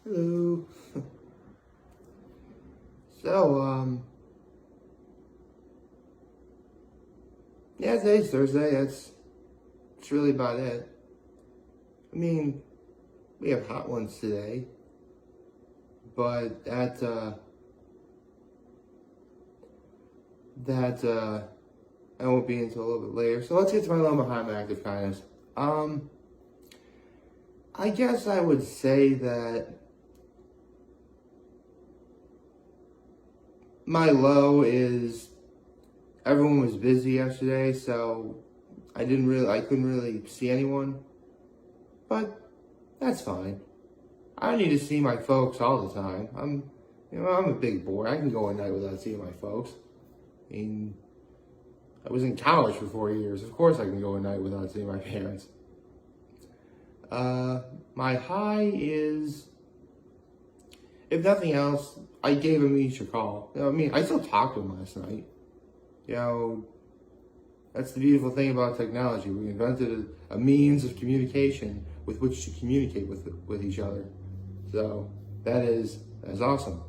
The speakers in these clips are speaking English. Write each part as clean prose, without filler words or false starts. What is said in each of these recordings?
Hello. So, yeah, today's Thursday. That's really about it. I mean, we have hot ones today, but that I won't be until a little bit later. So let's get to my low behind my active kindness. Um, I guess I would say that my low is everyone was busy yesterday, so I couldn't really see anyone, but that's fine. I don't need to see my folks all the time. I'm a big boy. I can go a night without seeing my folks. I mean, I was in college for 4 years. Of course I can go a night without seeing my parents. My high is, if nothing else, I gave Amish a call. I mean, I still talked to him last night. That's the beautiful thing about technology. We invented a means of communication with which to communicate with each other. So that is awesome.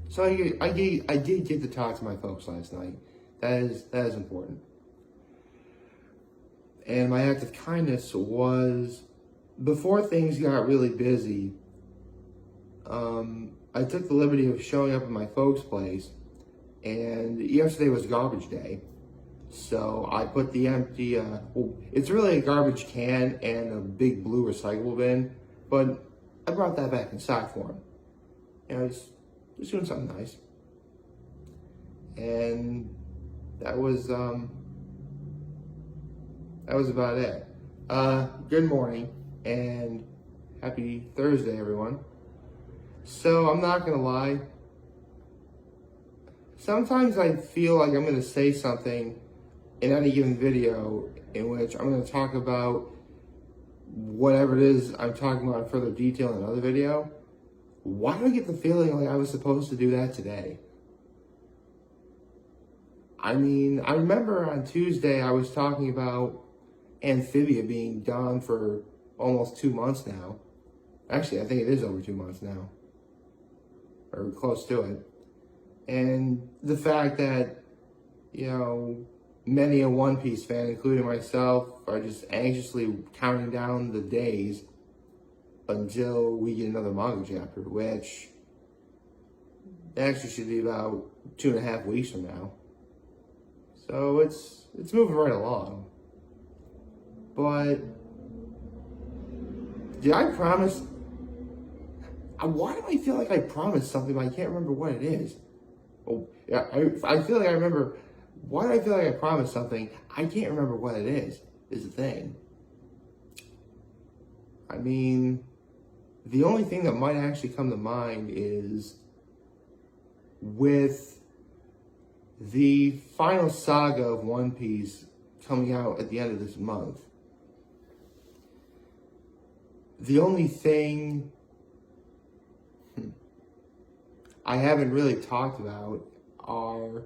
So I did get to talk to my folks last night. That is important. And my act of kindness was, before things got really busy, I took the liberty of showing up at my folks' place, and yesterday was garbage day. So I put the empty, it's really a garbage can and a big blue recyclable bin, but I brought that back in stock form. Just doing something nice. And that was about it. Good morning and happy Thursday, everyone. So I'm not gonna lie. Sometimes I feel like I'm gonna say something in any given video in which I'm going to talk about whatever it is I'm talking about in further detail in another video. Why do I get the feeling like I was supposed to do that today? I mean, I remember on Tuesday I was talking about Amphibia being gone for almost 2 months now. Actually, I think it is over 2 months now, or close to it. And the fact that, many a One Piece fan, including myself, are just anxiously counting down the days until we get another manga chapter, which actually should be about 2.5 weeks from now. So it's moving right along. But did I promise? Why do I feel like I promised something, but I can't remember what it is? Oh, yeah, I feel like I remember. Why do I feel like I promised something? I can't remember what it is the thing. I mean, the only thing that might actually come to mind is with the final saga of One Piece coming out at the end of this month. The only thing I haven't really talked about are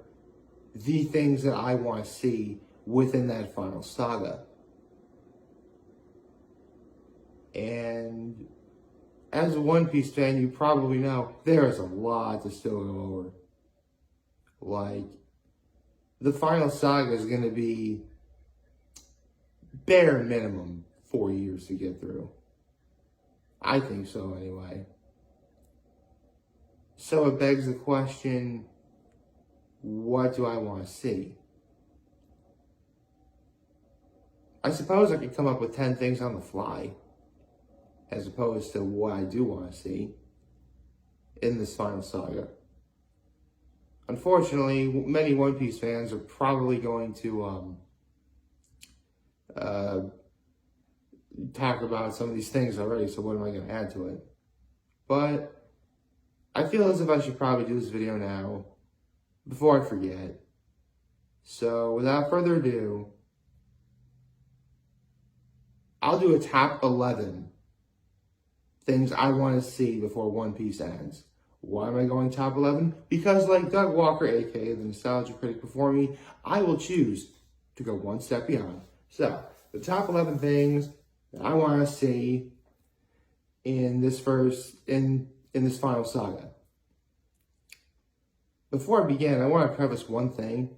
the things that I want to see within that final saga. And as a One Piece fan, you probably know there is a lot to still go over. Like, the final saga is going to be bare minimum 4 years to get through. I think so, anyway. So it begs the question, what do I want to see? I suppose I could come up with 10 things on the fly, as opposed to what I do want to see in this final saga. Unfortunately, many One Piece fans are probably going to talk about some of these things already, so what am I going to add to it? But I feel as if I should probably do this video now, before I forget. So without further ado, I'll do a top 11 things I want to see before One Piece ends. Why am I going top 11? Because like Doug Walker, aka the nostalgia critic before me, I will choose to go one step beyond. So, the top 11 things that I want to see in this in this final saga. Before I begin, I want to preface one thing.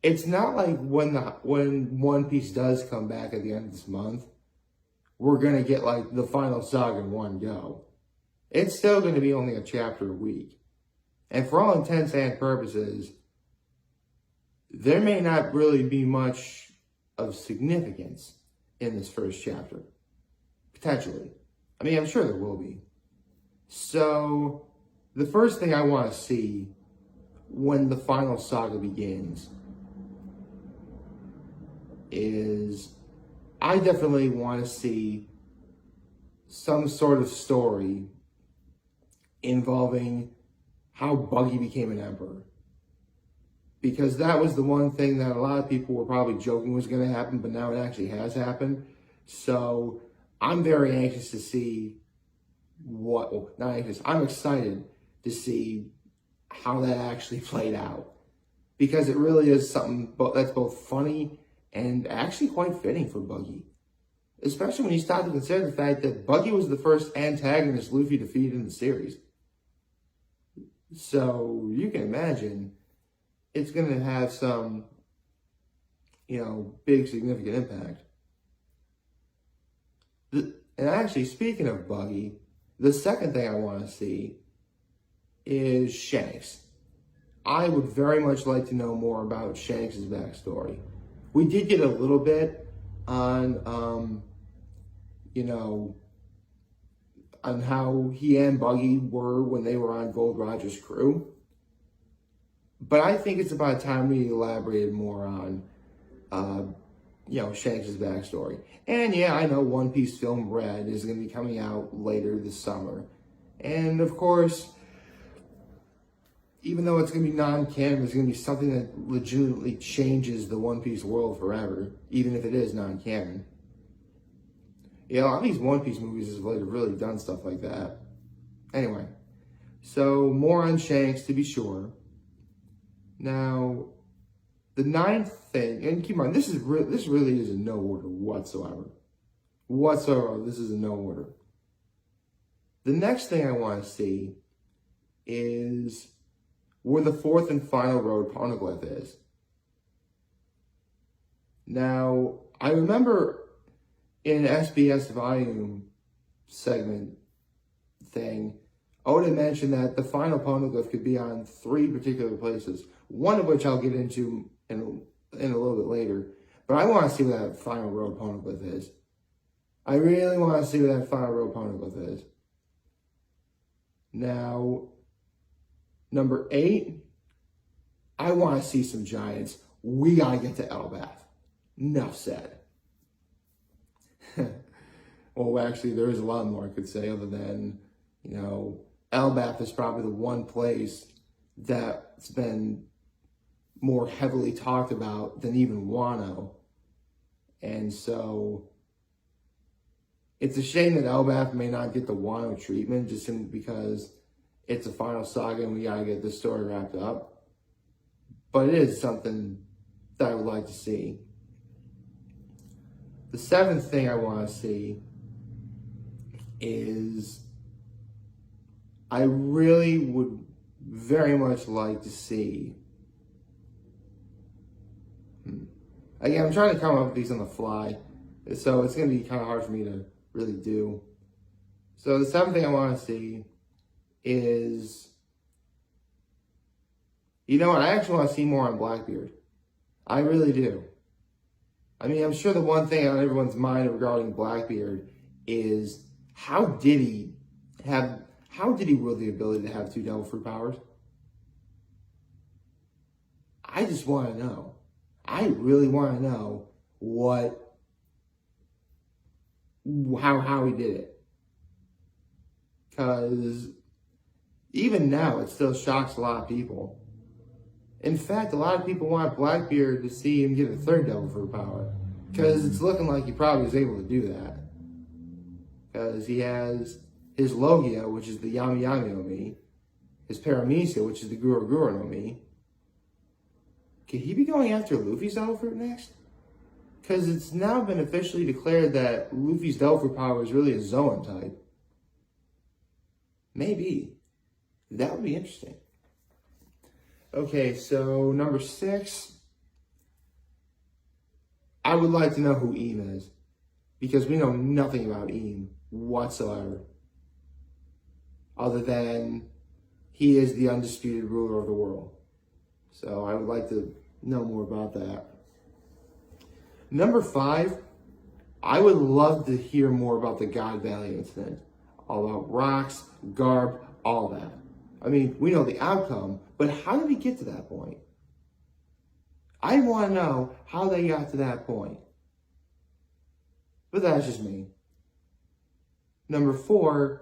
It's not like when One Piece does come back at the end of this month, we're going to get like the final saga in one go. It's still going to be only a chapter a week. And for all intents and purposes, there may not really be much of significance in this first chapter. Potentially. I mean, I'm sure there will be. So, the first thing I want to see when the final saga begins is I definitely want to see some sort of story involving how Buggy became an emperor. Because that was the one thing that a lot of people were probably joking was going to happen, but now it actually has happened. So I'm very anxious to see I'm excited to see how that actually played out. Because it really is something that's both funny and actually quite fitting for Buggy. Especially when you start to consider the fact that Buggy was the first antagonist Luffy defeated in the series. So you can imagine it's going to have some, big significant impact. And actually, speaking of Buggy, the second thing I want to see is Shanks. I would very much like to know more about Shanks' backstory. We did get a little bit on, on how he and Buggy were when they were on Gold Roger's crew. But I think it's about time we elaborated more on, Shanks' backstory. And yeah, I know One Piece Film Red is going to be coming out later this summer. And of course, even though it's going to be non-canon, it's going to be something that legitimately changes the One Piece world forever, even if it is non-canon. A lot of these One Piece movies have really done stuff like that. Anyway, so more on Shanks to be sure. Now, the ninth thing, and keep in mind, this really is in no order whatsoever. This is in no order. The next thing I want to see is where the fourth and final road poneglyph is. Now, I remember in an SBS volume segment thing, Oda mentioned that the final poneglyph could be on 3 particular places, one of which I'll get into in a little bit later. But I want to see what that final road poneglyph is. I really want to see what that final road poneglyph is. Now, number 8, I want to see some giants. We got to get to Elbaf. Enough said. Well, actually, there is a lot more I could say other than, Elbaf is probably the one place that's been more heavily talked about than even Wano. And so it's a shame that Elbaf may not get the Wano treatment just simply because it's a final saga and we gotta get this story wrapped up. But it is something that I would like to see. The 7th thing I want to see is I really would very much like to see. Again, I'm trying to come up with these on the fly, so it's going to be kind of hard for me to really do. So the 7th thing I want to see is, I actually want to see more on Blackbeard. I really do. I mean, I'm sure the one thing on everyone's mind regarding Blackbeard is how did he wield the ability to have 2 devil fruit powers? I just want to know. I really want to know how he did it. Because even now, it still shocks a lot of people. In fact, a lot of people want Blackbeard to see him get a 3rd devil fruit power. Because it's looking like he probably was able to do that. Because he has his Logia, which is the Yami Yami no Mi, his Paramecia, which is the Gura Gura no Mi. Could he be going after Luffy's devil fruit next? Because it's now been officially declared that Luffy's devil fruit power is really a Zoan type. Maybe. That would be interesting. Okay, so number 6. I would like to know who Eam is. Because we know nothing about Eam whatsoever. Other than he is the undisputed ruler of the world. So I would like to know more about that. Number 5, I would love to hear more about the God Valley incident. All about rocks, garb, all that. I mean, we know the outcome, but how did we get to that point? I want to know how they got to that point. But that's just me. Number 4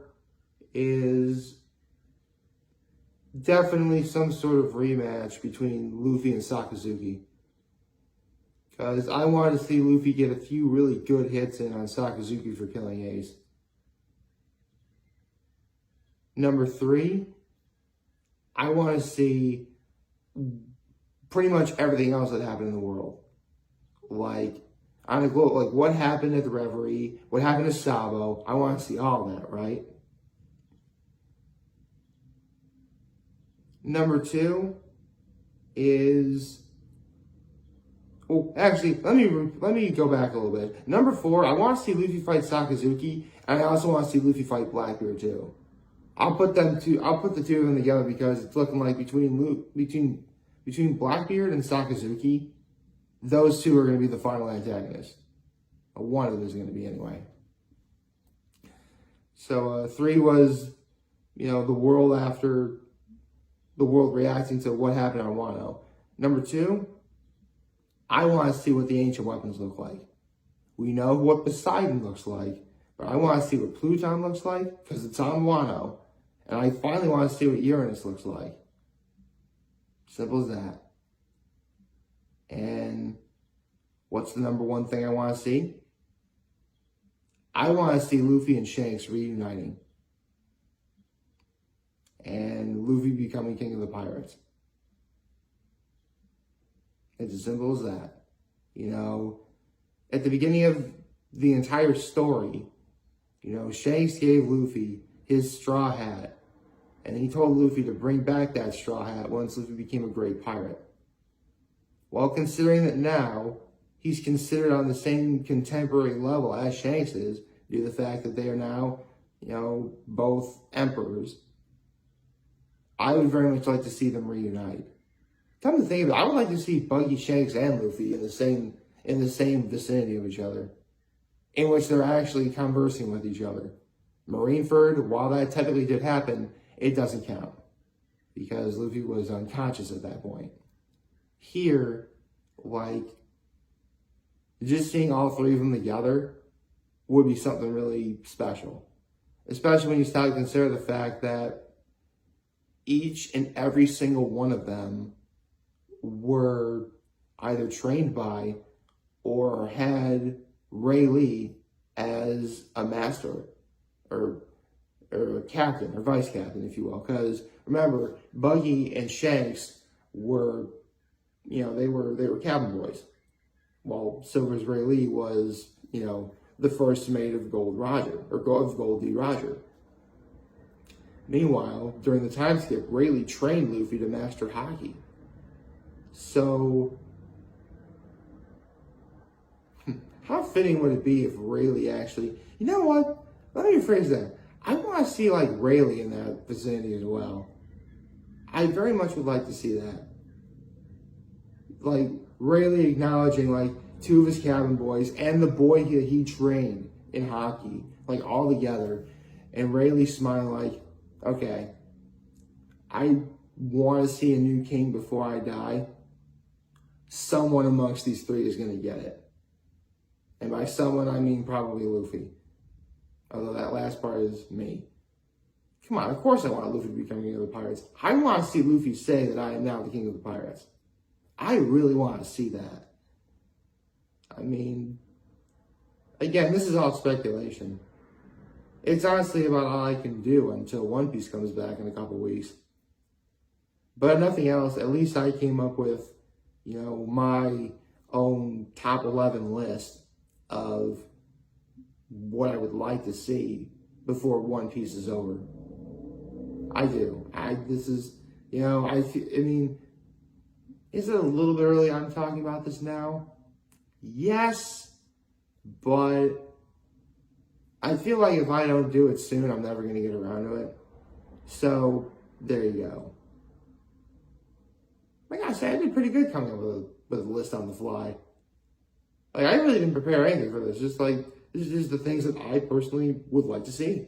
is definitely some sort of rematch between Luffy and Sakazuki. Because I wanted to see Luffy get a few really good hits in on Sakazuki for killing Ace. Number 3, I want to see pretty much everything else that happened in the world. Like, on a globe, like what happened at the Reverie, what happened to Sabo. I want to see all that, right? Number 2 is... Oh, actually, let me go back a little bit. Number 4, I want to see Luffy fight Sakazuki, and I also want to see Luffy fight Blackbeard too. I'll put the two of them together because it's looking like between Blackbeard and Sakazuki, those two are going to be the final antagonists. One of them is going to be anyway. So 3 was, the world after the world reacting to what happened on Wano. Number 2, I want to see what the ancient weapons look like. We know what Poseidon looks like, but I want to see what Pluton looks like because it's on Wano. And I finally want to see what Uranus looks like. Simple as that. And what's the number 1 thing I want to see? I want to see Luffy and Shanks reuniting. And Luffy becoming king of the pirates. It's as simple as that. At the beginning of the entire story, Shanks gave Luffy his straw hat. And he told Luffy to bring back that straw hat once Luffy became a great pirate. Well, considering that now he's considered on the same contemporary level as Shanks is, due to the fact that they are now, both emperors, I would very much like to see them reunite. Come to think of it, I would like to see Buggy, Shanks, and Luffy in the same vicinity of each other, in which they're actually conversing with each other. Marineford, while that technically did happen, it doesn't count because Luffy was unconscious at that point. Here, just seeing all 3 of them together would be something really special, especially when you start to consider the fact that each and every single one of them were either trained by or had Ray Lee as a master or a captain or vice captain, if you will. Because remember, Buggy and Shanks were, they were cabin boys, while Silver's Ray Lee was, the first mate of Gold Roger or of Gold D. Roger. Meanwhile, during the time skip, Ray Lee trained Luffy to master hockey. So, how fitting would it be if Rayleigh actually... You know what? Let me rephrase that. I want to see, Rayleigh in that vicinity as well. I very much would like to see that. Rayleigh acknowledging, 2 of his cabin boys and the boy he trained in hockey, all together. And Rayleigh smiling okay, I want to see a new king before I die. Someone amongst these 3 is going to get it. And by someone, I mean probably Luffy. Although that last part is me. Come on, of course I want Luffy to become king of the pirates. I want to see Luffy say that I am now the king of the pirates. I really want to see that. I mean, again, this is all speculation. It's honestly about all I can do until One Piece comes back in a couple weeks. But if nothing else, at least I came up with, my own top 11 list of what I would like to see before One Piece is over. I do. I mean, is it a little bit early I'm talking about this now? Yes, but I feel like if I don't do it soon, I'm never going to get around to it. So, there you go. Like I said, I did pretty good coming up with a list on the fly. Like, I really didn't prepare anything for this. Just like, this is just the things that I personally would like to see.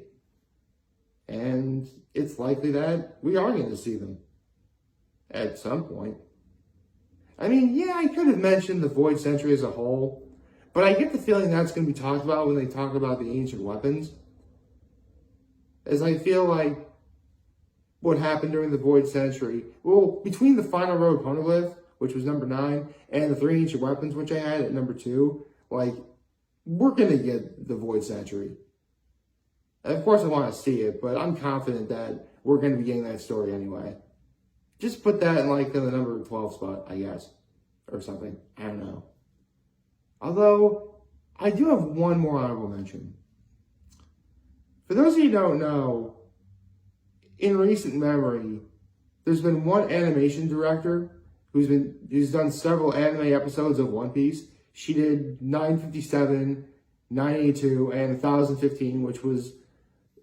And it's likely that we are going to see them at some point. I mean, yeah, I could have mentioned the Void Century as a whole, but I get the feeling that's going to be talked about when they talk about the ancient weapons. As I feel like what happened during the Void Century, well, between the Final Road Poneglyph, which was number 9, and the 3 ancient weapons, which I had at number 2, like, we're going to get the Void Century. And of course I want to see it, but I'm confident that we're going to be getting that story anyway. Just put that in like in the number 12 spot, I guess. Or something. I don't know. Although, I do have one more honorable mention. For those of you who don't know, in recent memory, there's been one animation director who's done several anime episodes of One Piece. She did 957, 982, and 1015, which was,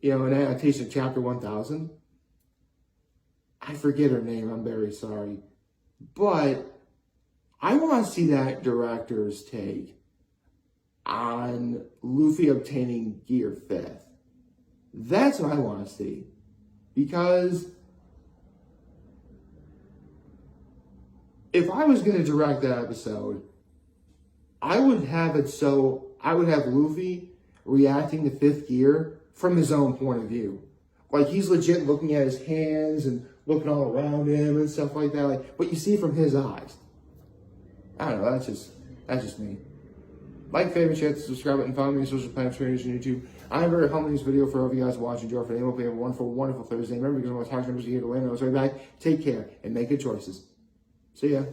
an adaptation of Chapter 1000. I forget her name, I'm very sorry. But I want to see that director's take on Luffy obtaining Gear 5th. That's what I want to see. Because if I was going to direct that episode, I would have Luffy reacting to 5th gear from his own point of view. Like, he's legit looking at his hands and looking all around him and stuff like that. But you see from his eyes. I don't know, that's just me. Like, favorite, share, subscribe, and follow me on social platforms on YouTube. I'm very humble in this video for all of you guys watching. Enjoy for the hope you have a wonderful, wonderful Thursday. Remember, you're going to watch Hawks numbers here to win. I was right back. Take care and make good choices. See ya.